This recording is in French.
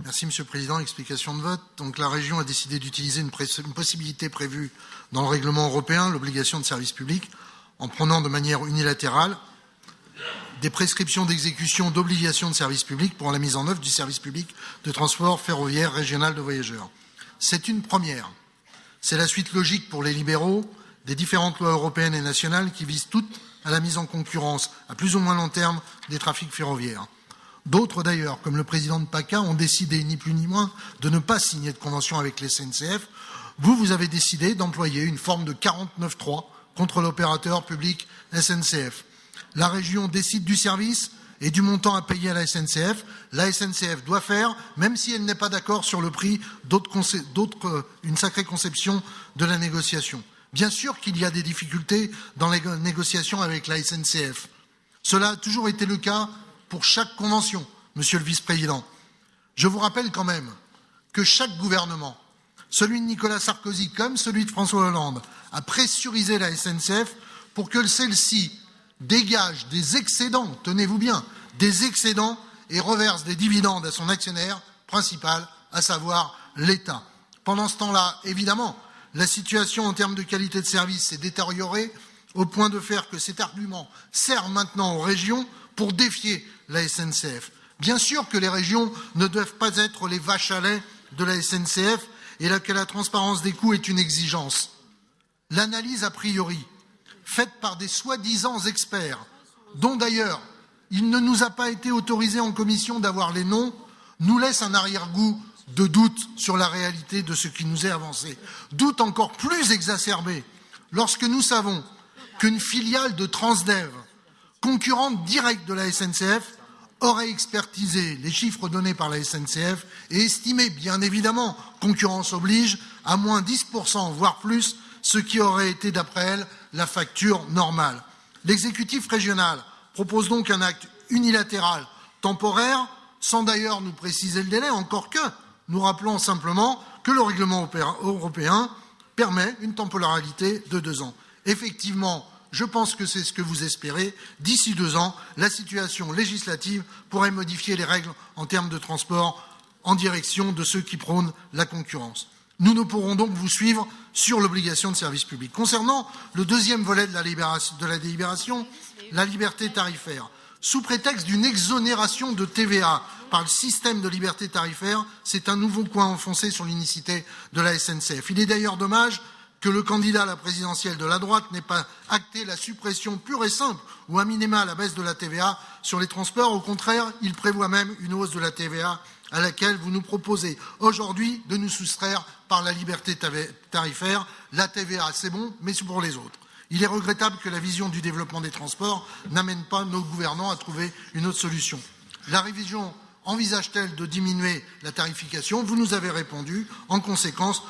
Merci Monsieur le Président. Explication de vote. Donc la région a décidé d'utiliser une possibilité prévue dans le règlement européen, l'obligation de service public, en prenant de manière unilatérale des prescriptions d'exécution d'obligations de service public pour la mise en œuvre du service public de transport ferroviaire régional de voyageurs. C'est une première. C'est la suite logique pour les libéraux des différentes lois européennes et nationales qui visent toutes à la mise en concurrence, à plus ou moins long terme, des trafics ferroviaires. D'autres d'ailleurs, comme le président de PACA, ont décidé, ni plus ni moins, de ne pas signer de convention avec les SNCF. Vous avez décidé d'employer une forme de 49.3 contre l'opérateur public SNCF. La région décide du service et du montant à payer à la SNCF. La SNCF doit faire, même si elle n'est pas d'accord sur le prix, une sacrée conception de la négociation. Bien sûr qu'il y a des difficultés dans les négociations avec la SNCF. Cela a toujours été le cas pour chaque convention, Monsieur le Vice-président. Je vous rappelle quand même que chaque gouvernement, celui de Nicolas Sarkozy comme celui de François Hollande, a pressurisé la SNCF pour que celle-ci dégage des excédents, tenez-vous bien, des excédents et reverse des dividendes à son actionnaire principal, à savoir l'État. Pendant ce temps-là, évidemment, la situation en termes de qualité de service s'est détériorée au point de faire que cet argument sert maintenant aux régions pour défier la SNCF. Bien sûr que les régions ne doivent pas être les vaches à lait de la SNCF et que la transparence des coûts est une exigence. L'analyse a priori, faite par des soi-disant experts, dont d'ailleurs il ne nous a pas été autorisé en commission d'avoir les noms, nous laisse un arrière-goût de doute sur la réalité de ce qui nous est avancé. Doute encore plus exacerbé lorsque nous savons qu'une filiale de Transdev, concurrente directe de la SNCF, aurait expertisé les chiffres donnés par la SNCF et estimé, bien évidemment, concurrence oblige, à moins 10%, voire plus, ce qui aurait été, d'après elle, la facture normale. L'exécutif régional propose donc un acte unilatéral, temporaire, sans d'ailleurs nous préciser le délai, encore que nous rappelons simplement que le règlement européen permet une temporalité de 2 ans. Effectivement, je pense que c'est ce que vous espérez. D'ici 2 ans, la situation législative pourrait modifier les règles en termes de transport en direction de ceux qui prônent la concurrence. Nous ne pourrons donc vous suivre sur l'obligation de service public. Concernant le deuxième volet de la délibération, la liberté tarifaire, sous prétexte d'une exonération de TVA par le système de liberté tarifaire, c'est un nouveau coin enfoncé sur l'unicité de la SNCF. Il est d'ailleurs dommage que le candidat à la présidentielle de la droite n'ait pas acté la suppression pure et simple, ou à minima la baisse de la TVA sur les transports. Au contraire, il prévoit même une hausse de la TVA à laquelle vous nous proposez aujourd'hui de nous soustraire par la liberté tarifaire. La TVA, c'est bon, mais c'est pour les autres. Il est regrettable que la vision du développement des transports n'amène pas nos gouvernants à trouver une autre solution. La révision envisage-t-elle de diminuer la tarification? Vous nous avez répondu. En conséquence,